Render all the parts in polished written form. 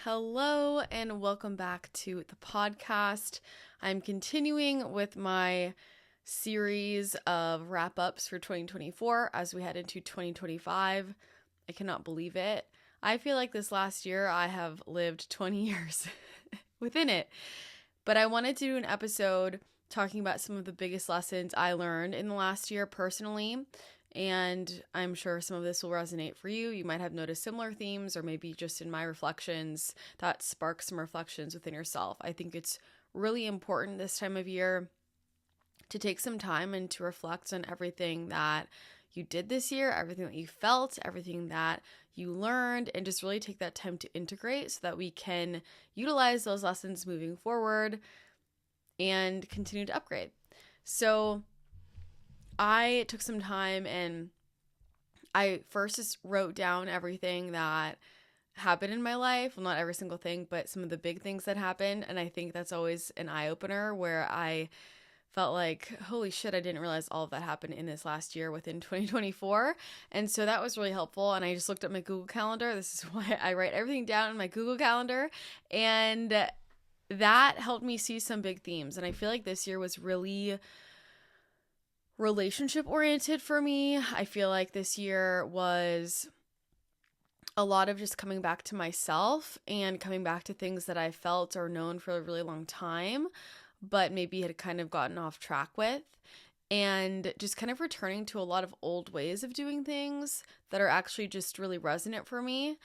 Hello and welcome back to the podcast. I'm continuing with my series of wrap-ups for 2024 as we head into 2025. I cannot believe it. I feel like this last year I have lived 20 years within it. But I wanted to do an episode talking about some of the biggest lessons I learned in the last year personally. And I'm sure some of this will resonate for you. You might have noticed similar themes, or maybe just in my reflections that spark some reflections within yourself. I think it's really important this time of year to take some time and to reflect on everything that you did this year, everything that you felt, everything that you learned, and just really take that time to integrate so that we can utilize those lessons moving forward and continue to upgrade. So I took some time and I first just wrote down everything that happened in my life. Well, not every single thing, but some of the big things that happened. And I think that's always an eye-opener where I felt like, holy shit, I didn't realize all of that happened in this last year within 2024. And so that was really helpful. And I just looked at my Google Calendar. This is why I write everything down in my Google Calendar. And that helped me see some big themes. And I feel like this year was really relationship oriented for me. I feel like this year was a lot of just coming back to myself and coming back to things that I felt or known for a really long time, but maybe had kind of gotten off track with, and just kind of returning to a lot of old ways of doing things that are actually just really resonant for me.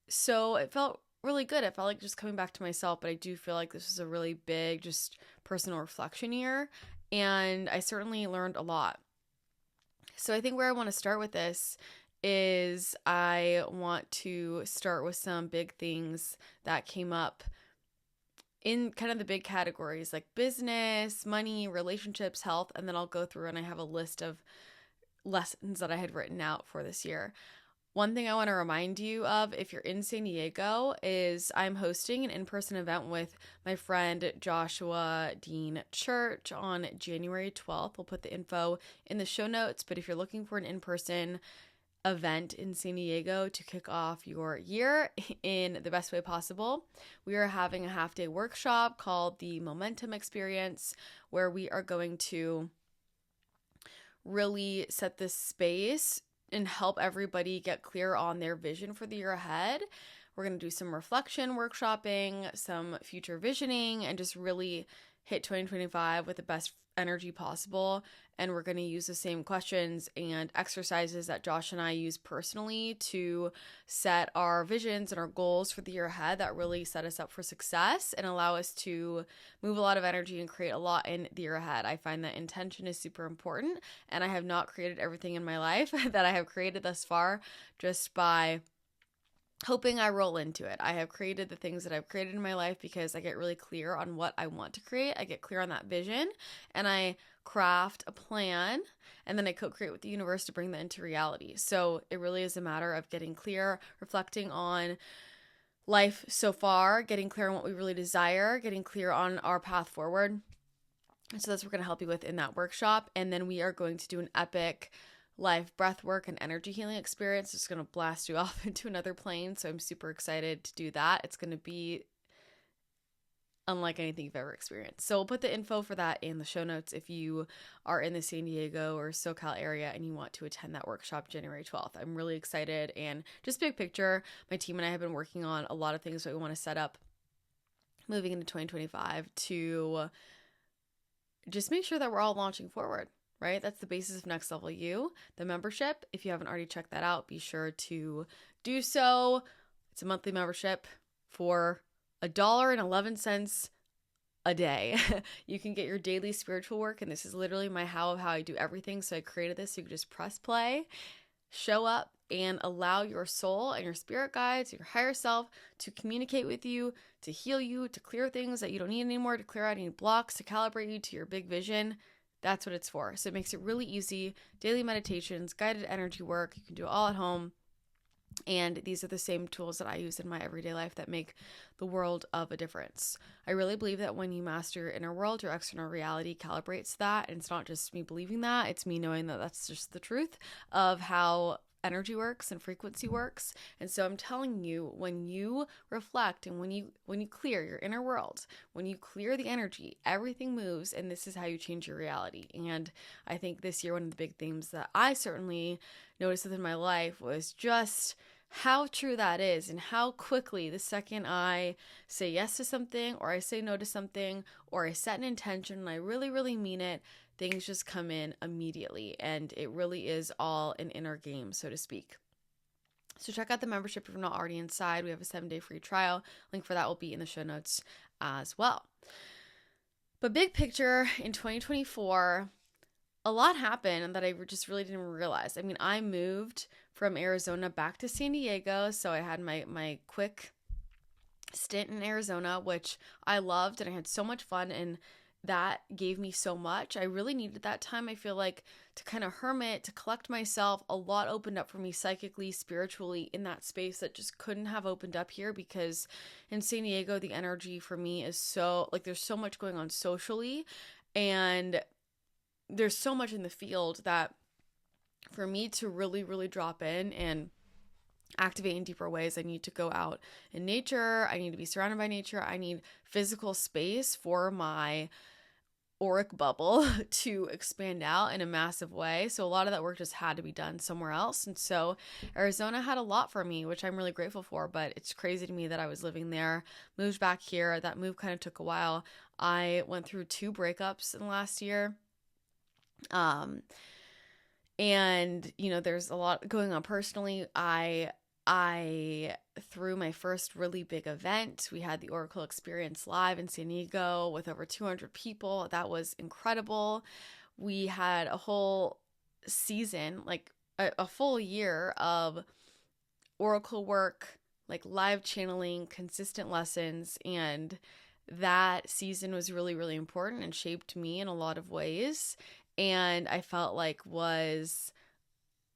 So it felt really good. It felt like just coming back to myself, but I do feel like this was a really big, just personal reflection year. And I certainly learned a lot. So I think where I want to start with this is I want to start with some big things that came up in kind of the big categories like business, money, relationships, health, and then I'll go through and I have a list of lessons that I had written out for this year. One thing I want to remind you of if you're in San Diego is I'm hosting an in-person event with my friend Joshua Dean Church on January 12th. We'll put the info in the show notes, but if you're looking for an in-person event in San Diego to kick off your year in the best way possible, we are having a half-day workshop called the Momentum Experience, where we are going to really set this space and help everybody get clear on their vision for the year ahead. We're going to do some reflection workshopping, some future visioning, and just really hit 2025 with the best energy possible. And we're going to use the same questions and exercises that Josh and I use personally to set our visions and our goals for the year ahead that really set us up for success and allow us to move a lot of energy and create a lot in the year ahead. I find that intention is super important, and I have not created everything in my life that I have created thus far just by hoping I roll into it. I have created the things that I've created in my life because I get really clear on what I want to create. I get clear on that vision and I craft a plan, and then I co-create with the universe to bring that into reality. So it really is a matter of getting clear, reflecting on life so far, getting clear on what we really desire, getting clear on our path forward. And so that's what we're going to help you with in that workshop. And then we are going to do an epic live breath work and energy healing experience. It's going to blast you off into another plane. So I'm super excited to do that. It's going to be unlike anything you've ever experienced. So we'll put the info for that in the show notes if you are in the San Diego or SoCal area and you want to attend that workshop January 12th. I'm really excited, and just big picture, my team and I have been working on a lot of things that we want to set up moving into 2025 to just make sure that we're all launching forward. Right? That's the basis of Next Level You, the membership. If you haven't already checked that out, be sure to do so. It's a monthly membership for $1.11 a day. You can get your daily spiritual work, and this is literally my how of how I do everything. So I created this so you can just press play, show up, and allow your soul and your spirit guides, your higher self, to communicate with you, to heal you, to clear things that you don't need anymore, to clear out any blocks, to calibrate you to your big vision. That's what it's for. So it makes it really easy. Daily meditations, guided energy work. You can do it all at home. And these are the same tools that I use in my everyday life that make the world of a difference. I really believe that when you master your inner world, your external reality calibrates that. And it's not just me believing that. It's me knowing that that's just the truth of how energy works and frequency works. And so I'm telling you, when you reflect and when you clear your inner world, when you clear the energy, everything moves, and this is how you change your reality. And I think this year, one of the big themes that I certainly noticed within my life was just how true that is, and how quickly the second I say yes to something, or I say no to something, or I set an intention and I really, really mean it, things just come in immediately. And it really is all an inner game, so to speak. So check out the membership if you're not already inside. We have a 7-day free trial. Link for that will be in the show notes as well. But big picture, in 2024, a lot happened that I just really didn't realize. I mean, I moved from Arizona back to San Diego, so I had my quick stint in Arizona, which I loved, and I had so much fun, and that gave me so much. I really needed that time, I feel like, to kind of hermit, to collect myself. A lot opened up for me psychically, spiritually, in that space that just couldn't have opened up here, because in San Diego, the energy for me is so, like, there's so much going on socially, and there's so much in the field that for me to really, really drop in and activate in deeper ways, I need to go out in nature. I need to be surrounded by nature. I need physical space for my auric bubble to expand out in a massive way. So a lot of that work just had to be done somewhere else. And so Arizona had a lot for me, which I'm really grateful for, but it's crazy to me that I was living there, moved back here. That move kind of took a while. I went through 2 breakups in the last year. And, you know, there's a lot going on personally. I threw my first really big event. We had the Oracle Experience live in San Diego with over 200 people. That was incredible. We had a whole season, like a full year of Oracle work, like live channeling, consistent lessons. And that season was really, really important and shaped me in a lot of ways. And I felt like was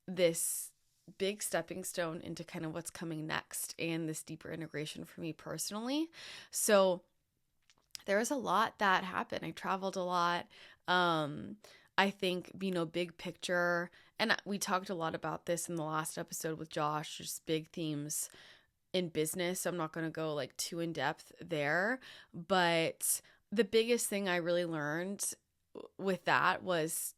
this big stepping stone into kind of what's coming next and this deeper integration for me personally. So there was a lot that happened. I traveled a lot. I think, you know, big picture, and we talked a lot about this in the last episode with Josh, just big themes in business. So I'm not going to go like too in depth there, but the biggest thing I really learned with that was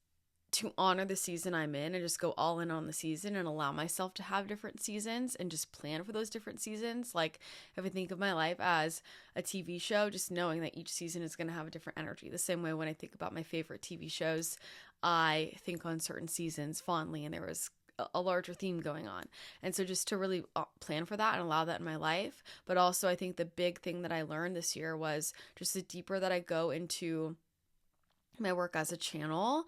to honor the season I'm in and just go all in on the season and allow myself to have different seasons and just plan for those different seasons. Like if I think of my life as a TV show, just knowing that each season is going to have a different energy. The same way when I think about my favorite TV shows, I think on certain seasons fondly, and there was a larger theme going on. And so just to really plan for that and allow that in my life. But also I think the big thing that I learned this year was just the deeper that I go into my work as a channel,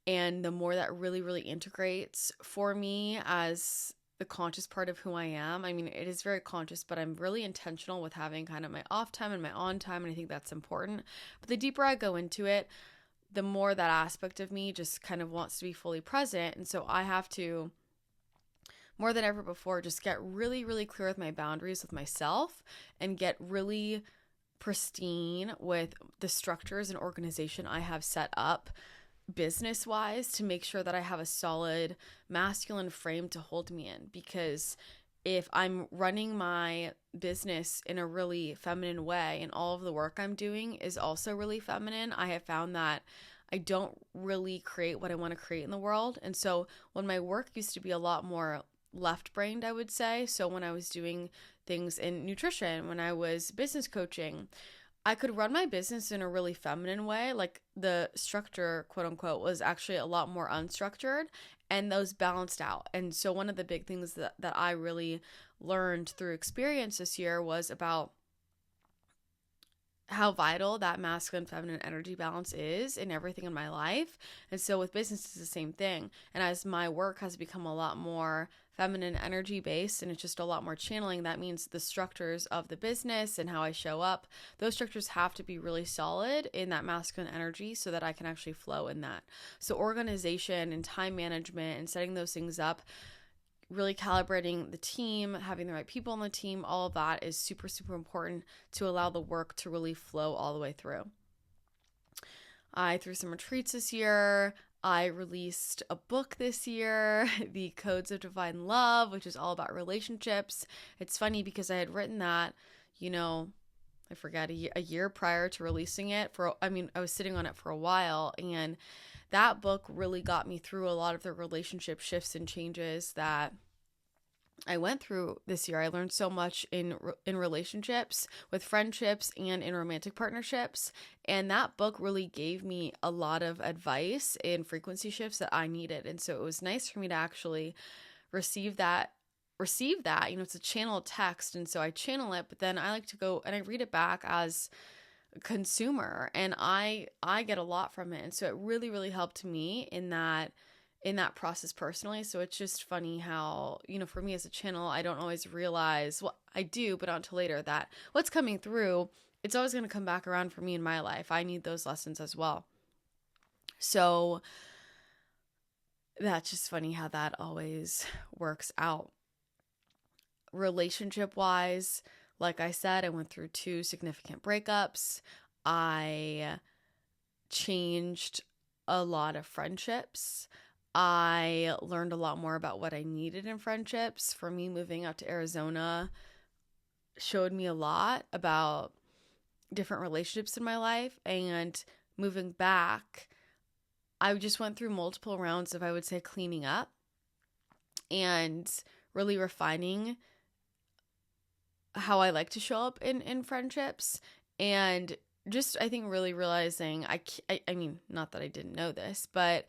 and the more that really, really integrates for me as the conscious part of who I am. I mean, it is very conscious, but I'm really intentional with having kind of my off time and my on time, and I think that's important. But the deeper I go into it, the more that aspect of me just kind of wants to be fully present. And so I have to, more than ever before, just get really, really clear with my boundaries with myself and get really pristine with the structures and organization I have set up business-wise to make sure that I have a solid masculine frame to hold me in. Because if I'm running my business in a really feminine way and all of the work I'm doing is also really feminine, I have found that I don't really create what I want to create in the world. And so when my work used to be a lot more left-brained, I would say, so when I was doing things in nutrition, when I was business coaching, I could run my business in a really feminine way. Like the structure, quote unquote, was actually a lot more unstructured, and those balanced out. And so one of the big things that I really learned through experience this year was about how vital that masculine feminine energy balance is in everything in my life. And so with business, it's the same thing. And as my work has become a lot more feminine energy based and it's just a lot more channeling, that means the structures of the business and how I show up, those structures have to be really solid in that masculine energy so that I can actually flow in that. So organization and time management and setting those things up, really calibrating the team, having the right people on the team, all of that is super, super important to allow the work to really flow all the way through. I threw some retreats this year. I released a book this year, The Codes of Divine Love, which is all about relationships. It's funny because I had written that, I forget, a year prior to releasing it. I was sitting on it for a while, and that book really got me through a lot of the relationship shifts and changes that I went through this year. I learned so much in relationships, with friendships, and in romantic partnerships. And that book really gave me a lot of advice in frequency shifts that I needed. And so it was nice for me to actually receive that. It's a channeled text. And so I channel it, but then I like to go and I read it back as a consumer, and I get a lot from it. And so it really, really helped me in that process personally. So it's just funny how, for me as a channel, I don't always realize, well, I do, but not until later, that what's coming through, it's always going to come back around for me in my life. I need those lessons as well. So that's just funny how that always works out. Relationship wise, like I said, I went through 2 significant breakups. I changed a lot of friendships. I learned a lot more about what I needed in friendships. For me, moving out to Arizona showed me a lot about different relationships in my life. And moving back, I just went through multiple rounds of, I would say, cleaning up and really refining how I like to show up in friendships. And just, I think, really realizing, I mean, not that I didn't know this, but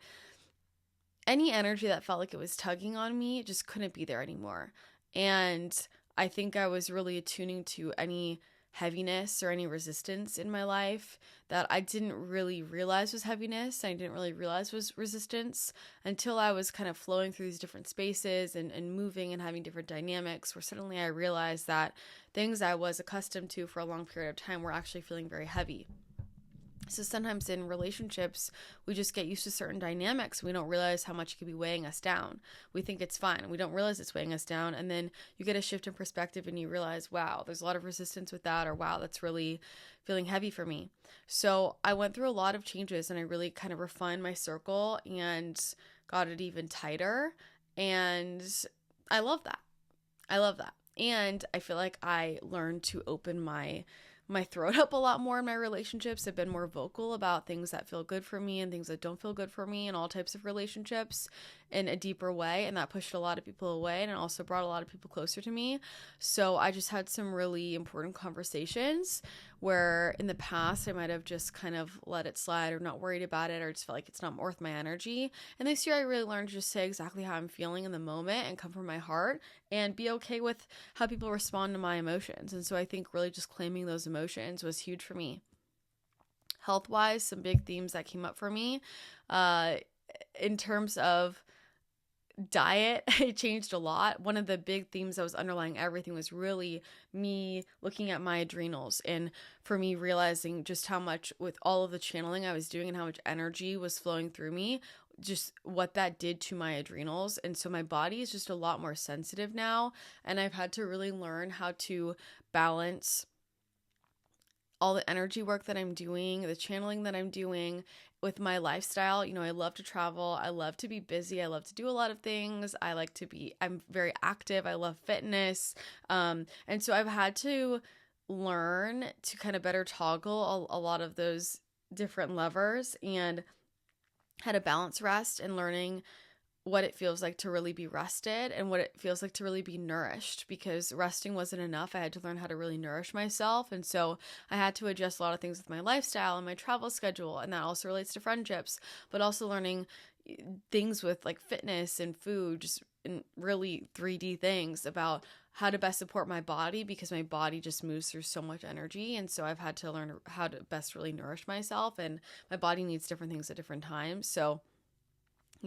any energy that felt like it was tugging on me just couldn't be there anymore. And I think I was really attuning to any heaviness or any resistance in my life that I didn't really realize was heaviness. I didn't really realize was resistance until I was kind of flowing through these different spaces and moving and having different dynamics, where suddenly I realized that things I was accustomed to for a long period of time were actually feeling very heavy. So sometimes in relationships, we just get used to certain dynamics. We don't realize how much it could be weighing us down. We think it's fine. We don't realize it's weighing us down. And then you get a shift in perspective and you realize, wow, there's a lot of resistance with that, or wow, that's really feeling heavy for me. So I went through a lot of changes, and I really kind of refined my circle and got it even tighter. And I love that. And I feel like I learned to open my throat up a lot more in my relationships. I've been more vocal about things that feel good for me and things that don't feel good for me in all types of relationships in a deeper way. And that pushed a lot of people away, and it also brought a lot of people closer to me. So I just had some really important conversations where in the past I might have just kind of let it slide or not worried about it, or just felt like it's not worth my energy. And this year I really learned to just say exactly how I'm feeling in the moment and come from my heart and be okay with how people respond to my emotions. And so I think really just claiming those emotions was huge for me. Health-wise, some big themes that came up for me in terms of diet, it changed a lot. One of the big themes that was underlying everything was really me looking at my adrenals, and for me realizing just how much, with all of the channeling I was doing and how much energy was flowing through me, just what that did to my adrenals. And so my body is just a lot more sensitive now, and I've had to really learn how to balance all the energy work that I'm doing, the channeling that I'm doing with my lifestyle. I love to travel. I love to be busy. I love to do a lot of things. I'm very active. I love fitness. And so I've had to learn to kind of better toggle a lot of those different levers, and how to balance rest, and learning what it feels like to really be rested and what it feels like to really be nourished, because resting wasn't enough. I had to learn how to really nourish myself. And so I had to adjust a lot of things with my lifestyle and my travel schedule. And that also relates to friendships, but also learning things with like fitness and food, just in really 3D things about how to best support my body, because my body just moves through so much energy. And so I've had to learn how to best really nourish myself, and my body needs different things at different times. So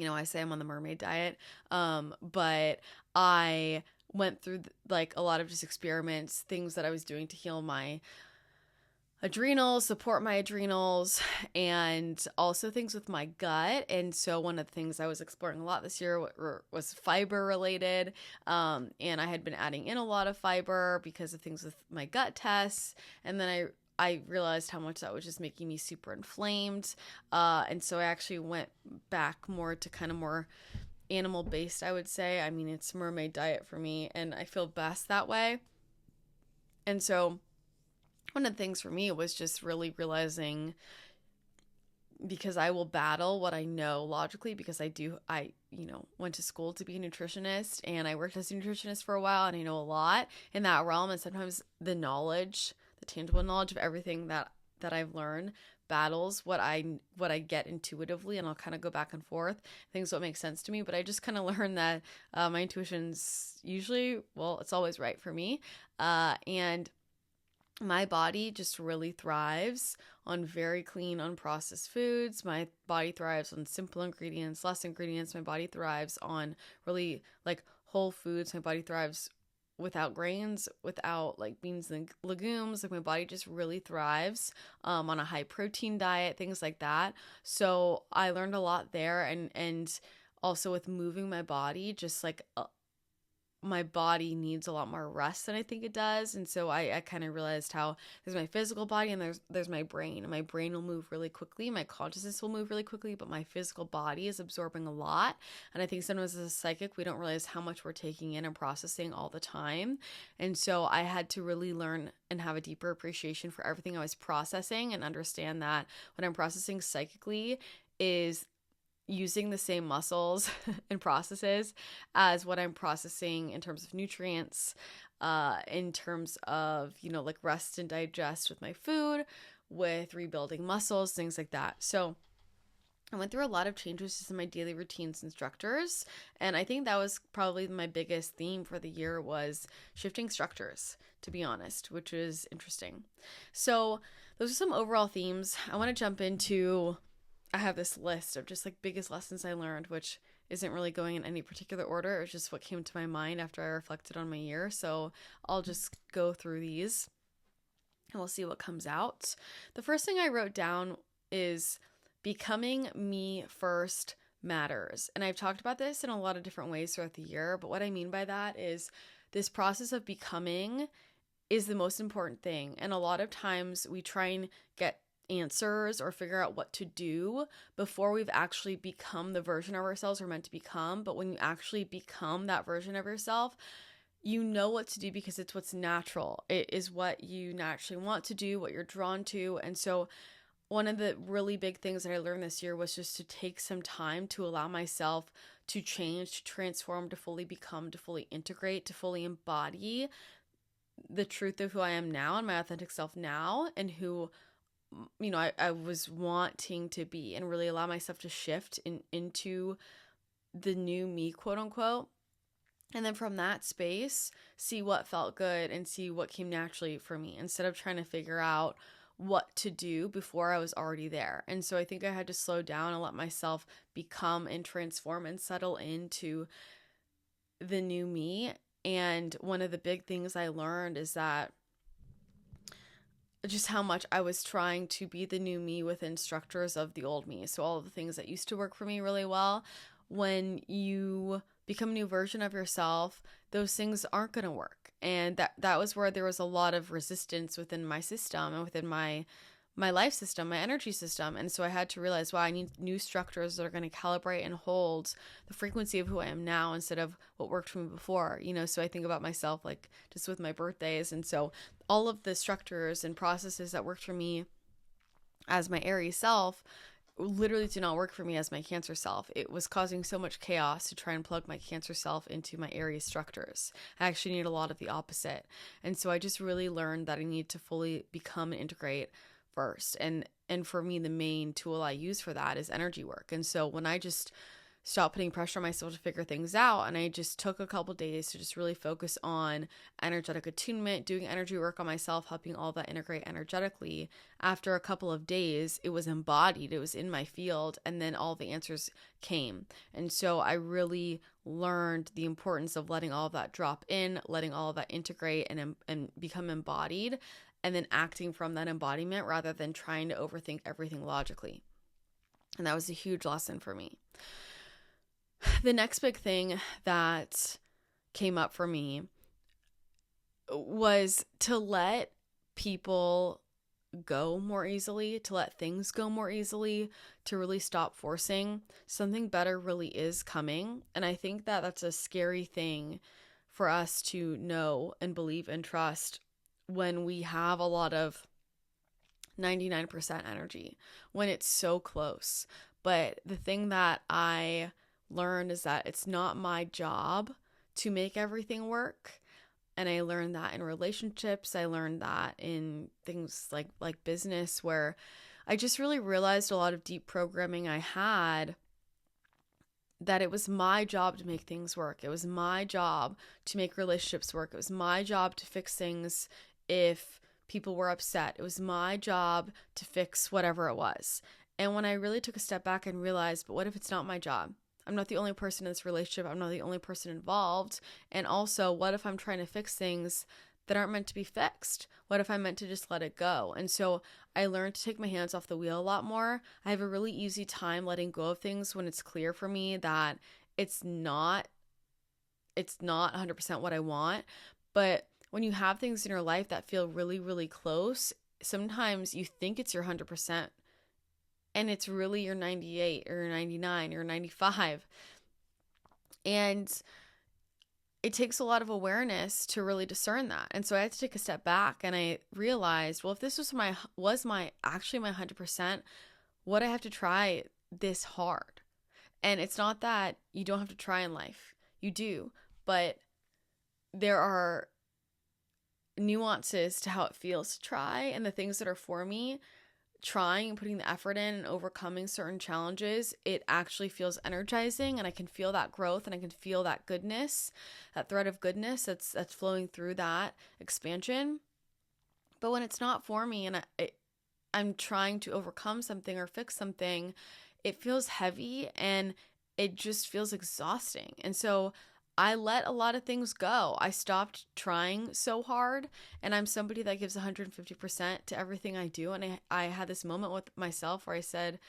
I say I'm on the mermaid diet, but I went through like a lot of just experiments, things that I was doing to heal my adrenals, support my adrenals, and also things with my gut. And so one of the things I was exploring a lot this year was fiber related, and I had been adding in a lot of fiber because of things with my gut tests. And then I realized how much that was just making me super inflamed. And so I actually went back more to kind of more animal based, I would say. I mean, it's mermaid diet for me, and I feel best that way. And so one of the things for me was just really realizing, because I will battle what I know logically, because I went to school to be a nutritionist, and I worked as a nutritionist for a while, and I know a lot in that realm. And sometimes the tangible knowledge of everything that I've learned battles what I get intuitively, and I'll kind of go back and forth. Things don't make sense to me, but I just kind of learned that my intuition's usually, well, it's always right for me. And my body just really thrives on very clean, unprocessed foods. My body thrives on simple ingredients, less ingredients. My body thrives on really like whole foods. My body thrives without grains, without like beans and legumes. Like my body just really thrives on a high protein diet, things like that. So I learned a lot there, and also with moving my body, just like my body needs a lot more rest than I think it does. And so I kind of realized how there's my physical body and there's my brain. And my brain will move really quickly. My consciousness will move really quickly, but my physical body is absorbing a lot. And I think sometimes as a psychic, we don't realize how much we're taking in and processing all the time. And so I had to really learn and have a deeper appreciation for everything I was processing, and understand that what I'm processing psychically is using the same muscles and processes as what I'm processing in terms of nutrients, in terms of, like rest and digest with my food, with rebuilding muscles, things like that. So I went through a lot of changes in my daily routines and structures. And I think that was probably my biggest theme for the year, was shifting structures, to be honest, which is interesting. So those are some overall themes. I want to jump into, I have this list of just like biggest lessons I learned, which isn't really going in any particular order. It's just what came to my mind after I reflected on my year. So I'll just go through these and we'll see what comes out. The first thing I wrote down is becoming me first matters. And I've talked about this in a lot of different ways throughout the year, but what I mean by that is this process of becoming is the most important thing. And a lot of times we try and get answers or figure out what to do before we've actually become the version of ourselves we're meant to become. But when you actually become that version of yourself, you know what to do because it's what's natural. It is what you naturally want to do, what you're drawn to. And so one of the really big things that I learned this year was just to take some time to allow myself to change, to transform, to fully become, to fully integrate, to fully embody the truth of who I am now and my authentic self now, and who I was wanting to be, and really allow myself to shift into the new me, quote unquote. And then from that space, see what felt good and see what came naturally for me, instead of trying to figure out what to do before I was already there. And so I think I had to slow down and let myself become and transform and settle into the new me. And one of the big things I learned is that just how much I was trying to be the new me within structures of the old me. So all of the things that used to work for me really well, when you become a new version of yourself, those things aren't going to work. And that was where there was a lot of resistance within my system and within my life system, my energy system. And so I had to realize, wow, I need new structures that are going to calibrate and hold the frequency of who I am now instead of what worked for me before, So I think about myself like just with my birthdays. And so all of the structures and processes that worked for me as my Aries self literally did not work for me as my Cancer self. It was causing so much chaos to try and plug my Cancer self into my Aries structures. I actually need a lot of the opposite. And so I just really learned that I need to fully become and integrate first. And for me, the main tool I use for that is energy work. And so when I just stopped putting pressure on myself to figure things out, and I just took a couple days to just really focus on energetic attunement, doing energy work on myself, helping all that integrate energetically, after a couple of days, it was embodied, it was in my field, and then all the answers came. And so I really learned the importance of letting all of that drop in, letting all of that integrate and become embodied, and then acting from that embodiment rather than trying to overthink everything logically. And that was a huge lesson for me. The next big thing that came up for me was to let people go more easily, to let things go more easily, to really stop forcing. Something better really is coming. And I think that that's a scary thing for us to know and believe and trust when we have a lot of 99% energy, when it's so close. But the thing that I learned is that it's not my job to make everything work. And I learned that in relationships. I learned that in things like business, where I just really realized a lot of deep programming I had, that it was my job to make things work. It was my job to make relationships work. It was my job to fix things if people were upset. It was my job to fix whatever it was. And when I really took a step back and realized, but what if it's not my job? I'm not the only person in this relationship. I'm not the only person involved. And also, what if I'm trying to fix things that aren't meant to be fixed? What if I'm meant to just let it go? And so I learned to take my hands off the wheel a lot more. I have a really easy time letting go of things when it's clear for me that it's not 100% what I want. But when you have things in your life that feel really, really close, sometimes you think it's your 100%. And it's really your 98 or your 99 or 95. And it takes a lot of awareness to really discern that. And so I had to take a step back, and I realized, well, if this was my 100%, would I have to try this hard? And it's not that you don't have to try in life. You do. But there are nuances to how it feels to try, and the things that are for me. Trying and putting the effort in and overcoming certain challenges, it actually feels energizing, and I can feel that growth, and I can feel that goodness, that thread of goodness that's flowing through that expansion. But when it's not for me, and I'm trying to overcome something or fix something, it feels heavy and it just feels exhausting. And so I let a lot of things go. I stopped trying so hard, and I'm somebody that gives 150% to everything I do. And I had this moment with myself where I said,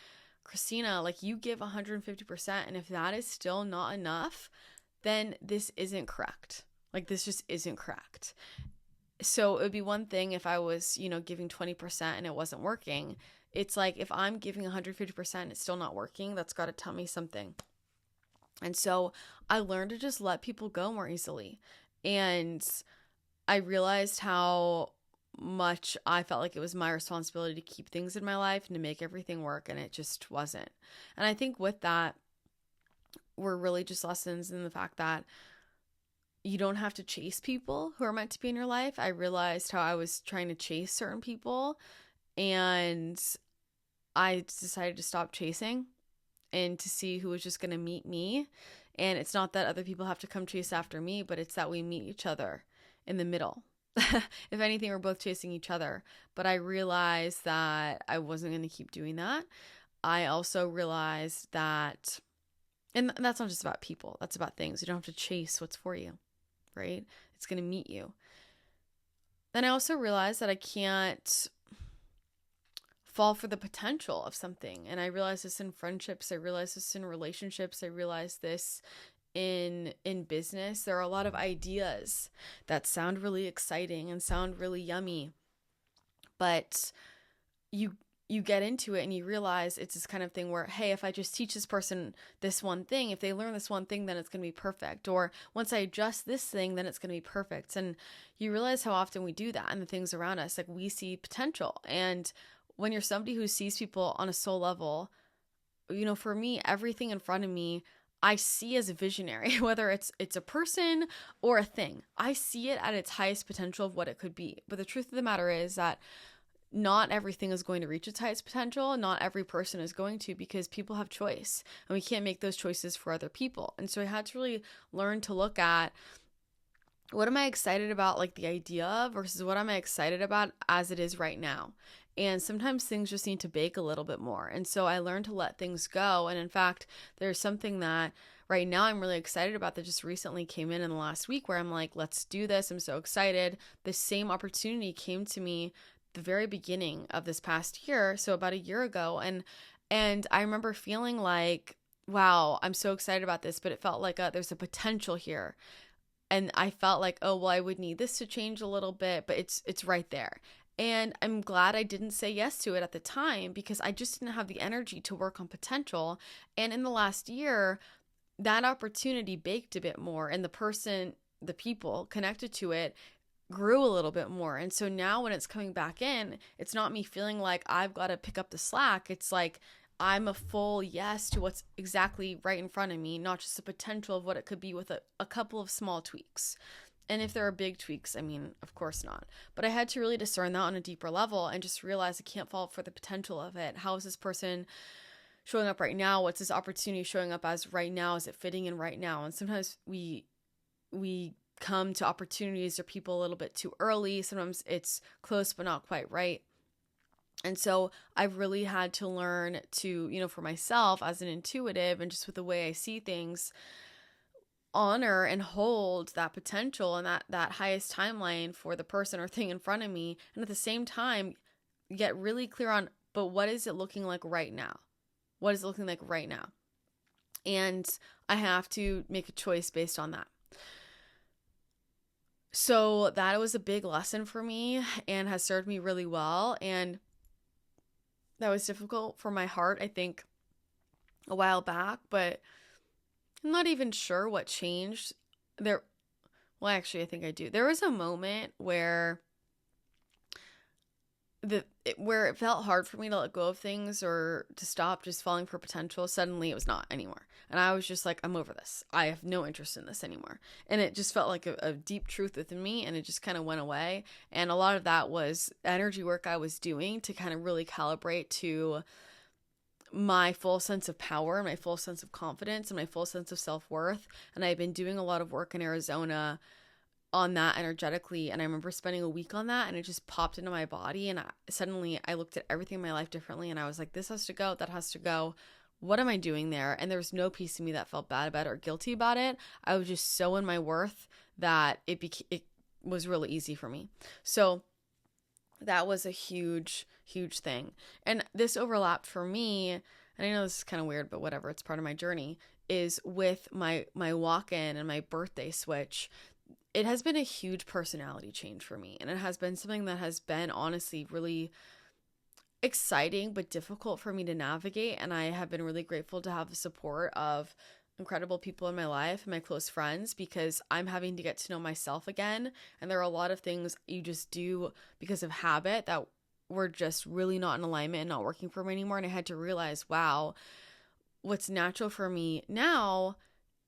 Christina, like, you give 150%, and if that is still not enough, then this isn't correct. Like, this just isn't correct. So it would be one thing if I was, giving 20% and it wasn't working. It's like, if I'm giving 150% and it's still not working, that's got to tell me something. And so I learned to just let people go more easily. And I realized how much I felt like it was my responsibility to keep things in my life and to make everything work, and it just wasn't. And I think with that were really just lessons in the fact that you don't have to chase people who are meant to be in your life. I realized how I was trying to chase certain people, and I decided to stop chasing and to see who was just going to meet me. And it's not that other people have to come chase after me, but it's that we meet each other in the middle. If anything, we're both chasing each other. But I realized that I wasn't going to keep doing that. I also realized that, and that's not just about people, that's about things. You don't have to chase what's for you, right? It's going to meet you. Then I also realized that I can't fall for the potential of something. And I realized this in friendships. I realized this in relationships. I realized this in business. There are a lot of ideas that sound really exciting and sound really yummy, but you get into it and you realize it's this kind of thing where, hey, if I just teach this person this one thing, if they learn this one thing, then it's going to be perfect. Or once I adjust this thing, then it's going to be perfect. And you realize how often we do that and the things around us. Like, we see potential. And when you're somebody who sees people on a soul level, for me, everything in front of me, I see as a visionary, whether it's a person or a thing. I see it at its highest potential of what it could be. But the truth of the matter is that not everything is going to reach its highest potential. Not every person is going to, because people have choice, and we can't make those choices for other people. And so I had to really learn to look at, what am I excited about, like the idea of, versus what am I excited about as it is right now? And sometimes things just need to bake a little bit more. And so I learned to let things go. And in fact, there's something that right now I'm really excited about that just recently came in the last week, where I'm like, let's do this. I'm so excited. The same opportunity came to me the very beginning of this past year. So about a year ago. And I remember feeling like, wow, I'm so excited about this, but it felt like there's a potential here. And I felt like, oh, well, I would need this to change a little bit, but it's right there. And I'm glad I didn't say yes to it at the time because I just didn't have the energy to work on potential. And in the last year, that opportunity baked a bit more, and the people connected to it grew a little bit more. And so now when it's coming back in, it's not me feeling like I've got to pick up the slack. It's like I'm a full yes to what's exactly right in front of me, not just the potential of what it could be with a couple of small tweaks. And if there are big tweaks, I mean, of course not. But I had to really discern that on a deeper level and just realize I can't fall for the potential of it. How is this person showing up right now? What's this opportunity showing up as right now? Is it fitting in right now? And sometimes we come to opportunities or people a little bit too early. Sometimes it's close but not quite right. And so I've really had to learn to, for myself as an intuitive and just with the way I see things, honor and hold that potential and that highest timeline for the person or thing in front of me. And at the same time, get really clear on, but what is it looking like right now? What is it looking like right now? And I have to make a choice based on that. So that was a big lesson for me and has served me really well. And that was difficult for my heart, I think, a while back, but I'm not even sure what changed there. Well, actually, I think I do. There was a moment where where it felt hard for me to let go of things or to stop just falling for potential. Suddenly it was not anymore. And I was just like, I'm over this. I have no interest in this anymore. And it just felt like a deep truth within me, and it just kind of went away. And a lot of that was energy work I was doing to kind of really calibrate to my full sense of power, my full sense of confidence, and my full sense of self-worth. And I've been doing a lot of work in Arizona on that energetically, and I remember spending a week on that, and it just popped into my body, and suddenly I looked at everything in my life differently, and I was like, this has to go, that has to go. What am I doing there? And there was no piece of me that felt bad about it or guilty about it. I was just so in my worth that it was really easy for me. So that was a huge, huge thing. And this overlapped for me, and I know this is kind of weird, but whatever, it's part of my journey, is with my walk-in and my birthday switch. It has been a huge personality change for me, and it has been something that has been honestly really exciting but difficult for me to navigate. And I have been really grateful to have the support of incredible people in my life and my close friends, because I'm having to get to know myself again. And there are a lot of things you just do because of habit that were just really not in alignment and not working for me anymore. And I had to realize, wow, what's natural for me now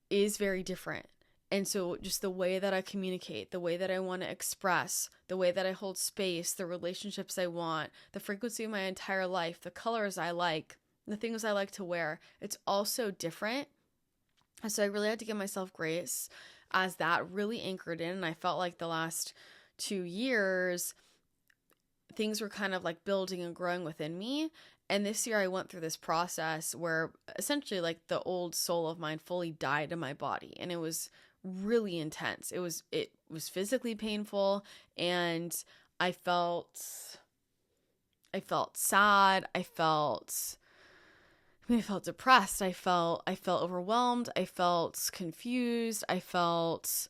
is very different. And so just the way that I communicate, the way that I want to express, the way that I hold space, the relationships I want, the frequency of my entire life, the colors I like, the things I like to wear, it's all so different. And so I really had to give myself grace as that really anchored in. And I felt like the last 2 years, things were kind of like building and growing within me. And this year I went through this process where essentially like the old soul of mine fully died in my body. And it was really intense. It was physically painful, and I felt sad. I felt depressed. I felt overwhelmed. I felt confused. I felt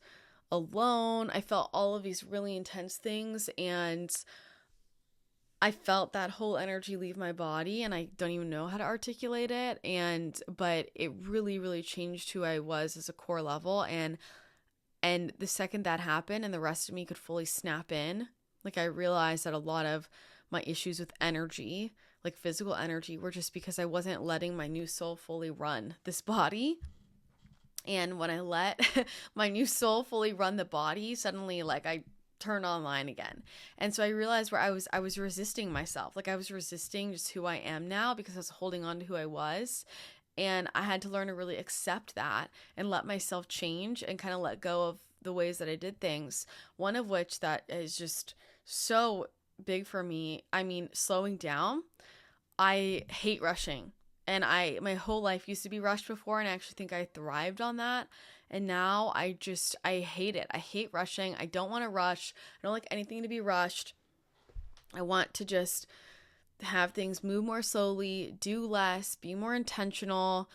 alone. I felt all of these really intense things, and I felt that whole energy leave my body, and I don't even know how to articulate it. But it really, really changed who I was as a core level. And the second that happened and the rest of me could fully snap in, like I realized that a lot of my issues with energy, like physical energy, were just because I wasn't letting my new soul fully run this body. And when I let my new soul fully run the body, suddenly like I turned online again. And so I realized where I was resisting myself. Like I was resisting just who I am now because I was holding on to who I was. And I had to learn to really accept that and let myself change and kind of let go of the ways that I did things. One of which that is just so big for me. I mean, slowing down. I hate rushing. And my whole life used to be rushed before, and I actually think I thrived on that. And now I hate it. I hate rushing. I don't want to rush. I don't like anything to be rushed. I want to just have things move more slowly, do less, be more intentional.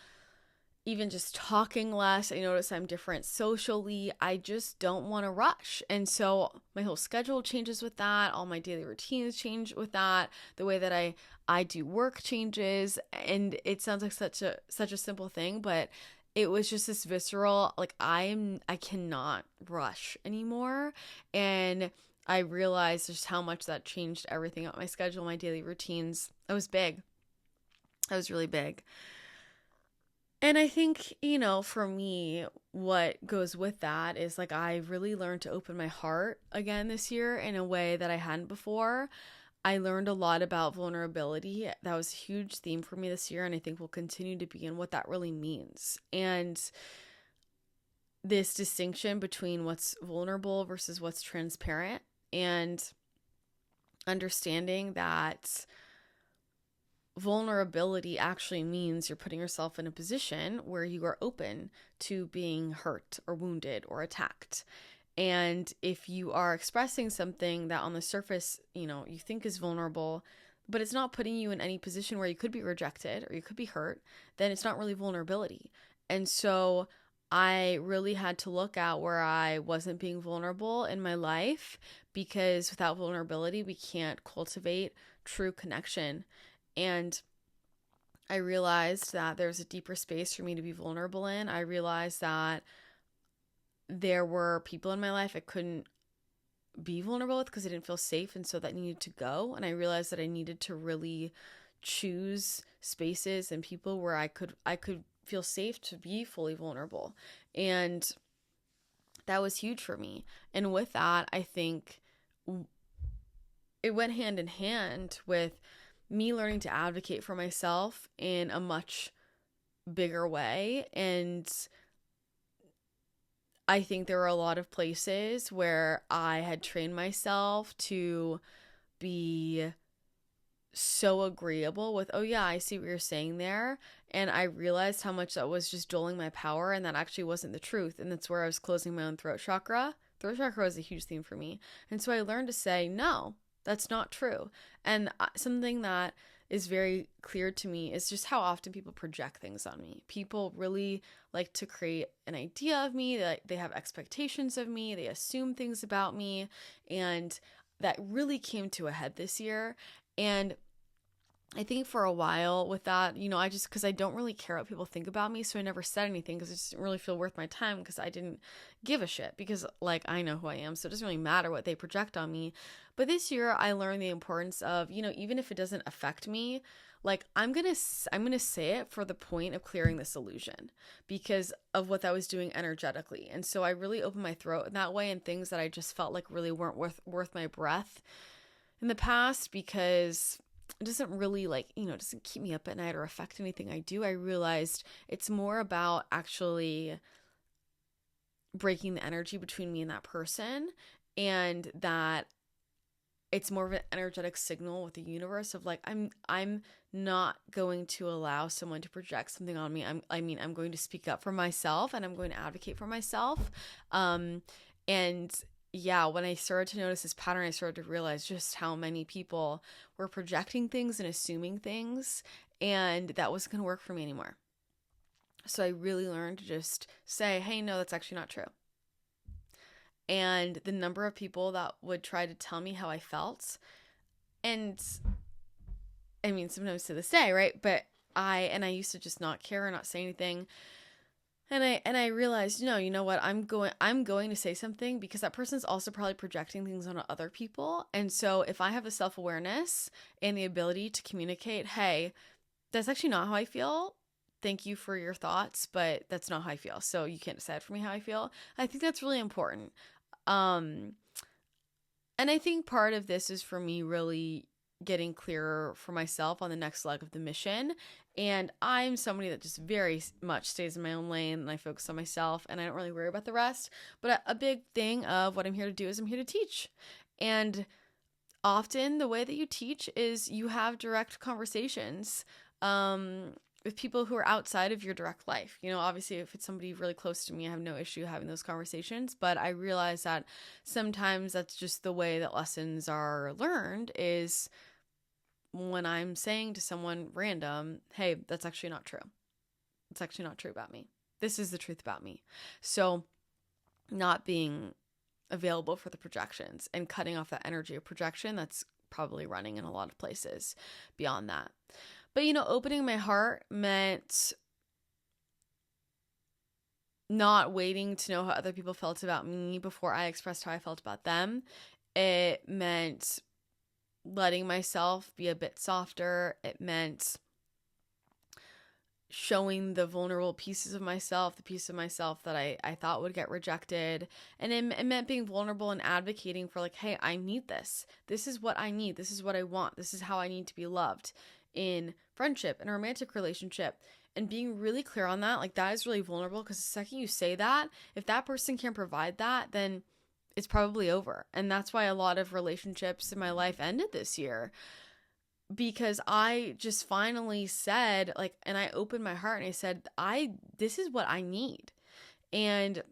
even just talking less. I notice I'm different socially. I just don't want to rush. And so my whole schedule changes with that. All my daily routines change with that. The way that I do work changes. And it sounds like such a simple thing, but it was just this visceral, like I cannot rush anymore. And I realized just how much that changed everything about my schedule, my daily routines. It was big. That was really big. And I think, for me, what goes with that is like I really learned to open my heart again this year in a way that I hadn't before. I learned a lot about vulnerability. That was a huge theme for me this year, and I think will continue to be, and what that really means. And this distinction between what's vulnerable versus what's transparent, and understanding that vulnerability actually means you're putting yourself in a position where you are open to being hurt or wounded or attacked. And if you are expressing something that on the surface, you think is vulnerable, but it's not putting you in any position where you could be rejected or you could be hurt, then it's not really vulnerability. And so I really had to look at where I wasn't being vulnerable in my life, because without vulnerability, we can't cultivate true connection. And I realized that there's a deeper space for me to be vulnerable in. I realized that there were people in my life I couldn't be vulnerable with because I didn't feel safe, and so that needed to go. And I realized that I needed to really choose spaces and people where I could feel safe to be fully vulnerable. And that was huge for me. And with that, I think it went hand in hand with me learning to advocate for myself in a much bigger way. And I think there were a lot of places where I had trained myself to be so agreeable with, oh yeah, I see what you're saying there. And I realized how much that was just dulling my power, and that actually wasn't the truth. And that's where I was closing my own throat chakra. Throat chakra was a huge theme for me. And so I learned to say, no, that's not true. And something that is very clear to me is just how often people project things on me. People really like to create an idea of me, that they have expectations of me, they assume things about me, and that really came to a head this year. And I think for a while with that, because I don't really care what people think about me, so I never said anything because it just didn't really feel worth my time, because I didn't give a shit, because I know who I am, so it doesn't really matter what they project on me. But this year I learned the importance of, even if it doesn't affect me, I'm gonna say it for the point of clearing this illusion, because of what I was doing energetically. And so I really opened my throat in that way, and things that I just felt like really weren't worth my breath in the past, because it doesn't really doesn't keep me up at night or affect anything I do. I realized it's more about actually breaking the energy between me and that person, and that it's more of an energetic signal with the universe of I'm not going to allow someone to project something on me. I'm going to speak up for myself, and I'm going to advocate for myself. And yeah, when I started to notice this pattern, I started to realize just how many people were projecting things and assuming things, and that wasn't going to work for me anymore. So I really learned to just say, hey, no, that's actually not true. And the number of people that would try to tell me how I felt, and sometimes to this day, right? But I used to just not care or not say anything. And I realized, you know what, I'm going to say something, because that person's also probably projecting things on other people. And so if I have the self-awareness and the ability to communicate, hey, that's actually not how I feel. Thank you for your thoughts, but that's not how I feel. So you can't decide for me how I feel. I think that's really important. And I think part of this is for me really getting clearer for myself on the next leg of the mission. And I'm somebody that just very much stays in my own lane, and I focus on myself, and I don't really worry about the rest. But a big thing of what I'm here to do is I'm here to teach. And often the way that you teach is you have direct conversations with people who are outside of your direct life. Obviously if it's somebody really close to me, I have no issue having those conversations, but I realize that sometimes that's just the way that lessons are learned, is when I'm saying to someone random, hey, that's actually not true. It's actually not true about me. This is the truth about me. So not being available for the projections and cutting off that energy of projection that's probably running in a lot of places beyond that. But, opening my heart meant not waiting to know how other people felt about me before I expressed how I felt about them. It meant letting myself be a bit softer. It meant showing the vulnerable pieces of myself, the piece of myself that I thought would get rejected. And it meant being vulnerable and advocating for like, hey, I need this. This is what I need. This is what I want. This is how I need to be loved in friendship, in a romantic relationship. And being really clear on that, like that is really vulnerable, because the second you say that, if that person can't provide that, then it's probably over. And that's why a lot of relationships in my life ended this year, because I just finally said, like, and I opened my heart and I said, this is what I need. And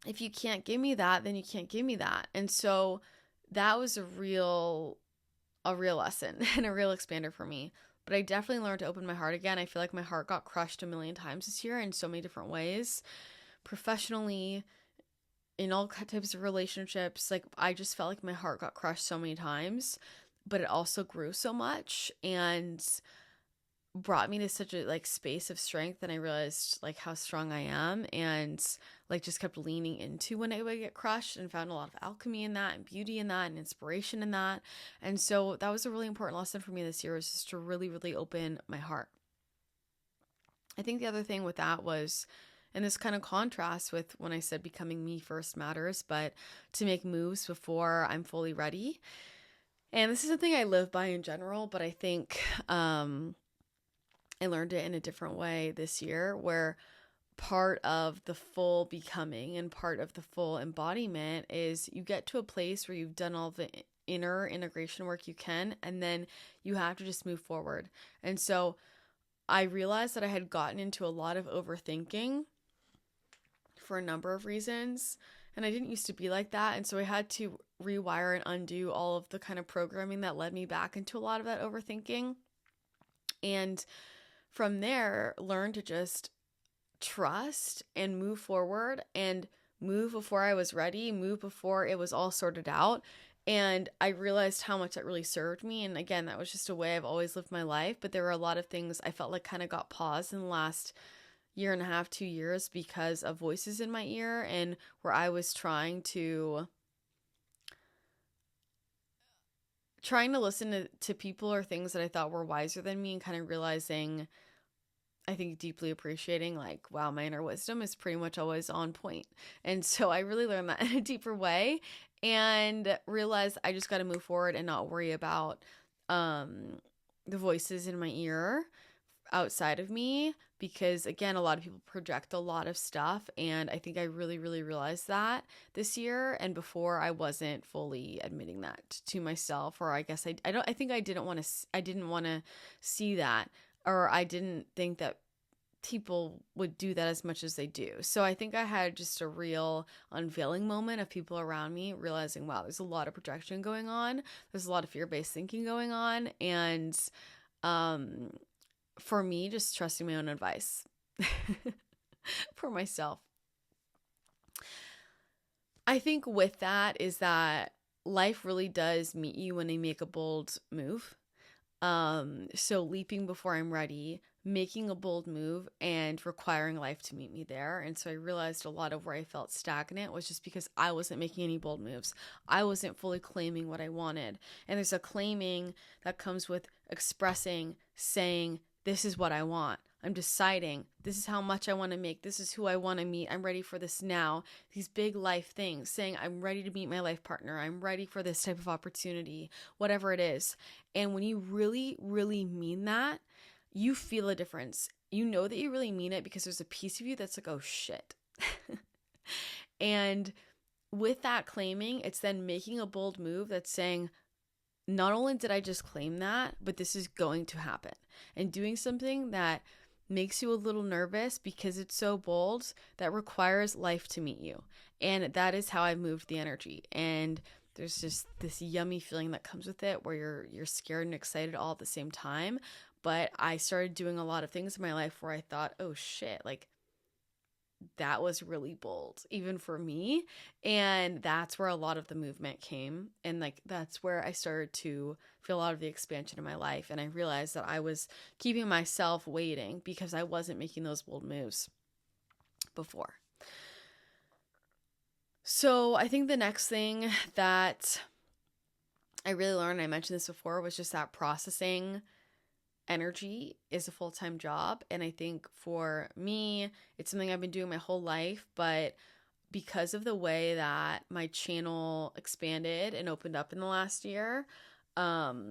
if you can't give me that, then you can't give me that. And so that was a real lesson and a real expander for me. But I definitely learned to open my heart again. I feel like my heart got crushed a million times this year in so many different ways. Professionally, in all types of relationships, like I just felt like my heart got crushed so many times, but it also grew so much and brought me to such a like space of strength. And I realized like how strong I am, and like just kept leaning into when I would get crushed, and found a lot of alchemy in that and beauty in that and inspiration in that. And so that was a really important lesson for me this year, was just to really, really open my heart. I think the other thing with that was, and this kind of contrasts with when I said becoming me first matters, but to make moves before I'm fully ready. And this is something I live by in general, but I think I learned it in a different way this year, where part of the full becoming and part of the full embodiment is you get to a place where you've done all the inner integration work you can, and then you have to just move forward. And so I realized that I had gotten into a lot of overthinking for a number of reasons, and I didn't used to be like that. And so I had to rewire and undo all of the kind of programming that led me back into a lot of that overthinking. And from there, learn to just trust and move forward, and move before I was ready, move before it was all sorted out. And I realized how much that really served me. And again, that was just a way I've always lived my life. But there were a lot of things I felt like kind of got paused in the last year and a half, 2 years, because of voices in my ear, and where I was trying to listen to people or things that I thought were wiser than me, and kind of realizing, I think deeply appreciating, like, wow, my inner wisdom is pretty much always on point. And so I really learned that in a deeper way, and realized I just got to move forward and not worry about the voices in my ear outside of me, because again, a lot of people project a lot of stuff, and I think I really, really realized that this year. And before, I wasn't fully admitting that to myself, or I guess I didn't want to see that, or I didn't think that people would do that as much as they do. So I think I had just a real unveiling moment of people around me realizing, wow, there's a lot of projection going on. There's a lot of fear-based thinking going on. And for me, just trusting my own advice for myself. I think with that is that life really does meet you when you make a bold move. So leaping before I'm ready, making a bold move, and requiring life to meet me there. And so I realized a lot of where I felt stagnant was just because I wasn't making any bold moves. I wasn't fully claiming what I wanted. And there's a claiming that comes with expressing, saying, this is what I want. I'm deciding, this is how much I want to make. This is who I want to meet. I'm ready for this now. These big life things, saying I'm ready to meet my life partner. I'm ready for this type of opportunity, whatever it is. And when you really, really mean that, you feel a difference. You know that you really mean it, because there's a piece of you that's like, oh shit. And with that claiming, it's then making a bold move that's saying, not only did I just claim that, but this is going to happen. And doing something that makes you a little nervous because it's so bold, that requires life to meet you. And that is how I moved the energy. And there's just this yummy feeling that comes with it, where you're scared and excited all at the same time. but I started doing a lot of things in my life where I thought, oh shit, like that was really bold, even for me. And that's where a lot of the movement came. And like, that's where I started to feel a lot of the expansion in my life. And I realized that I was keeping myself waiting because I wasn't making those bold moves before. So I think the next thing that I really learned, I mentioned this before, was just that processing energy is a full-time job. And I think for me, it's something I've been doing my whole life, but because of the way that my channel expanded and opened up in the last year, I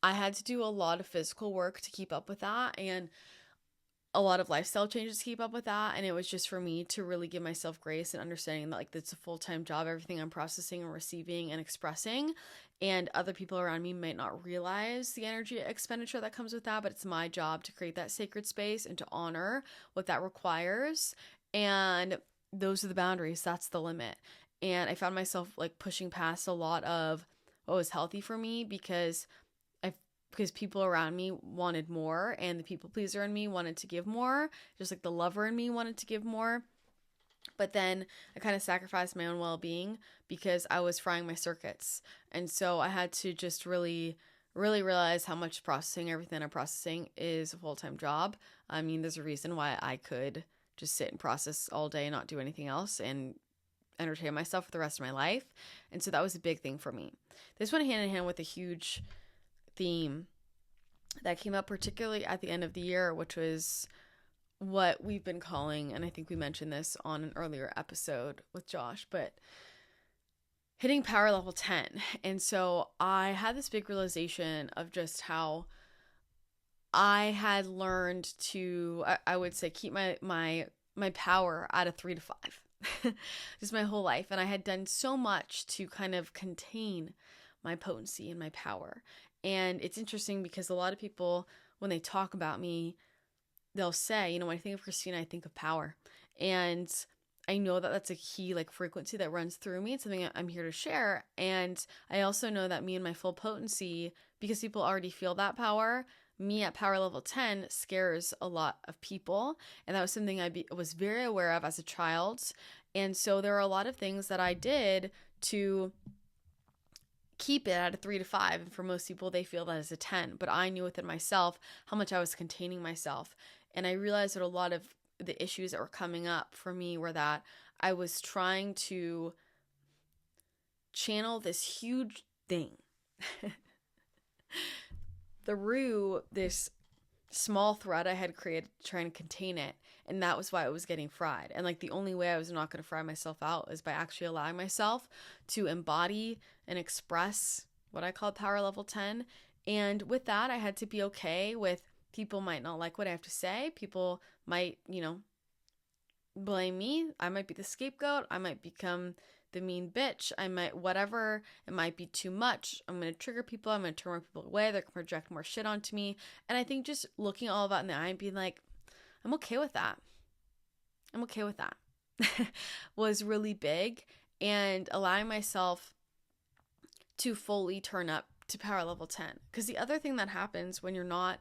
had to do a lot of physical work to keep up with that, and a lot of lifestyle changes to keep up with that. And it was just for me to really give myself grace and understanding that like it's a full-time job, everything I'm processing and receiving and expressing, and other people around me might not realize the energy expenditure that comes with that, but it's my job to create that sacred space and to honor what that requires. And those are the boundaries. That's the limit. And I found myself like pushing past a lot of what was healthy for me because people around me wanted more, and the people pleaser in me wanted to give more, just like the lover in me wanted to give more. But then I kind of sacrificed my own well-being because I was frying my circuits. And so I had to just really, really realize how much processing everything I'm processing is a full-time job. I mean, there's a reason why I could just sit and process all day and not do anything else and entertain myself for the rest of my life. And so that was a big thing for me. This went hand in hand with a huge theme that came up particularly at the end of the year, which was what we've been calling, and I think we mentioned this on an earlier episode with Josh, but hitting power level 10. And so I had this big realization of just how I had learned to, I would say, keep my power at a 3 to 5 just my whole life. And I had done so much to kind of contain my potency and my power. And it's interesting because a lot of people, when they talk about me, they'll say, when I think of Christina, I think of power. And I know that that's a key like frequency that runs through me. It's something I'm here to share. And I also know that me and my full potency, because people already feel that power, me at power level 10 scares a lot of people. And that was something I was very aware of as a child. And so there are a lot of things that I did to keep it at a 3 to 5. And for most people, they feel that as a 10. But I knew within myself how much I was containing myself. And I realized that a lot of the issues that were coming up for me were that I was trying to channel this huge thing through this small thread I had created trying to contain it. And that was why it was getting fried. And like the only way I was not going to fry myself out is by actually allowing myself to embody and express what I call power level 10. And with that, I had to be okay with people might not like what I have to say. People might, blame me. I might be the scapegoat. I might become the mean bitch. I might, whatever. It might be too much. I'm going to trigger people. I'm going to turn more people away. They're going to project more shit onto me. And I think just looking all of that in the eye and being like, I'm okay with that. I'm okay with that was really big. And allowing myself to fully turn up to power level 10. Because the other thing that happens when you're not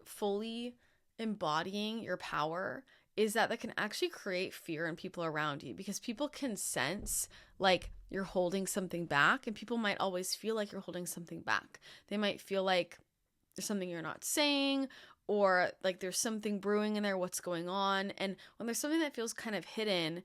fully embodying your power is that can actually create fear in people around you, because people can sense like you're holding something back, and people might always feel like you're holding something back. They might feel like there's something you're not saying, or like there's something brewing in there, what's going on. And when there's something that feels kind of hidden,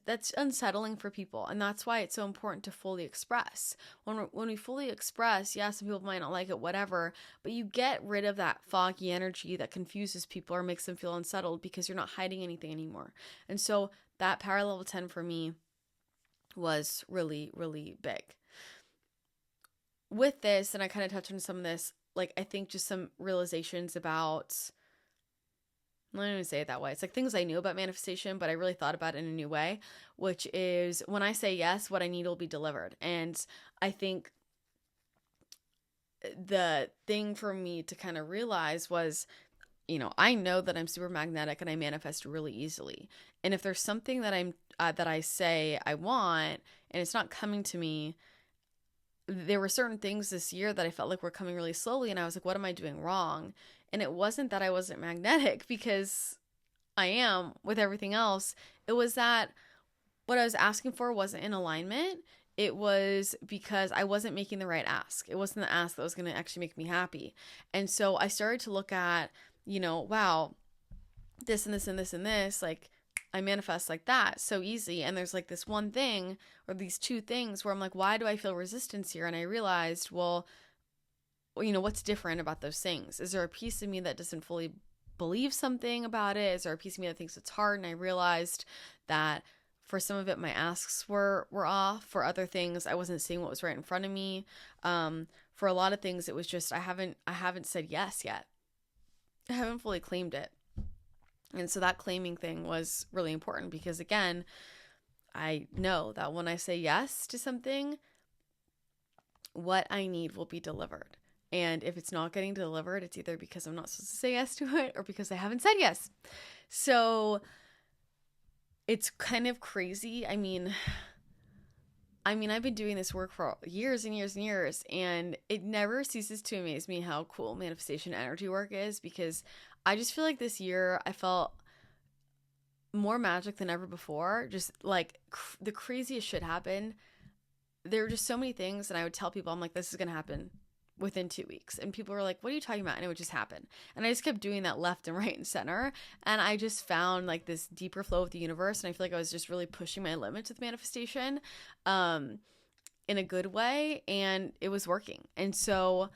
that's unsettling for people. And that's why it's so important to fully express. When we fully express, yeah, some people might not like it, whatever, but you get rid of that foggy energy that confuses people or makes them feel unsettled because you're not hiding anything anymore. And so that power level 10 for me was really, really big. With this, and I kind of touched on some of this, like, I think just some realizations about, I don't even say it that way. It's like things I knew about manifestation, but I really thought about it in a new way, which is when I say yes, what I need will be delivered. And I think the thing for me to kind of realize was, I know that I'm super magnetic and I manifest really easily. And if there's something that that I say I want and it's not coming to me, there were certain things this year that I felt like were coming really slowly, and I was like, what am I doing wrong? And it wasn't that I wasn't magnetic, because I am with everything else. It was that what I was asking for wasn't in alignment. It was because I wasn't making the right ask. It wasn't the ask that was going to actually make me happy. And so I started to look at, wow, this and this and this and this, like, I manifest like that so easy. And there's like this one thing or these two things where I'm like, why do I feel resistance here? And I realized, well, what's different about those things? Is there a piece of me that doesn't fully believe something about it? Is there a piece of me that thinks it's hard? And I realized that for some of it, my asks were off. For other things, I wasn't seeing what was right in front of me. For a lot of things, it was just I haven't said yes yet. I haven't fully claimed it. And so that claiming thing was really important, because again, I know that when I say yes to something, what I need will be delivered. And if it's not getting delivered, it's either because I'm not supposed to say yes to it or because I haven't said yes. So it's kind of crazy. I mean, I've been doing this work for years and years and years, and it never ceases to amaze me how cool manifestation energy work is, because I just feel like this year I felt more magic than ever before. Just like the craziest shit happened. There were just so many things, and I would tell people, I'm like, this is going to happen within 2 weeks. And people were like, what are you talking about? And it would just happen. And I just kept doing that left and right and center. And I just found like this deeper flow with the universe. And I feel like I was just really pushing my limits with manifestation in a good way. And it was working. And so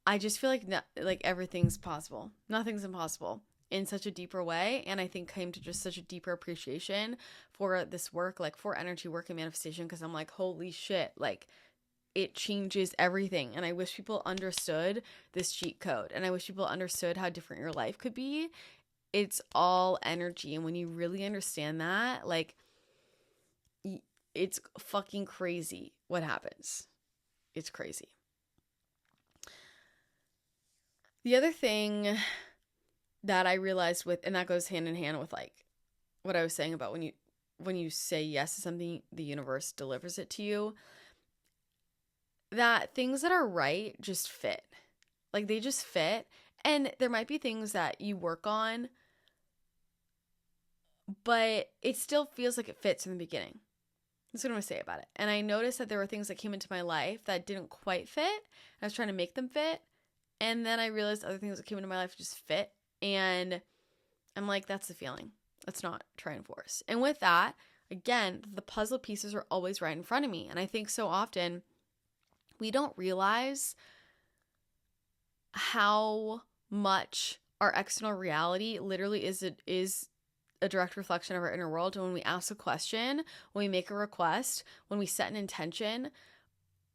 I just feel like everything's possible. Nothing's impossible in such a deeper way. And I think came to just such a deeper appreciation for this work, like for energy work and manifestation. Because I'm like, holy shit, like, it changes everything. And I wish people understood this cheat code. And I wish people understood how different your life could be. It's all energy. And when you really understand that, like, it's fucking crazy what happens. It's crazy. The other thing that I realized and that goes hand in hand with like what I was saying about when you say yes to something, the universe delivers it to you. That things that are right just fit. Like, they just fit. And there might be things that you work on, but it still feels like it fits in the beginning. That's what I'm going to say about it. And I noticed that there were things that came into my life that didn't quite fit. I was trying to make them fit. And then I realized other things that came into my life just fit. And I'm like, that's the feeling. Let's not try and force. And with that, again, the puzzle pieces are always right in front of me. And I think so often we don't realize how much our external reality literally is a direct reflection of our inner world. And when we ask a question, when we make a request, when we set an intention,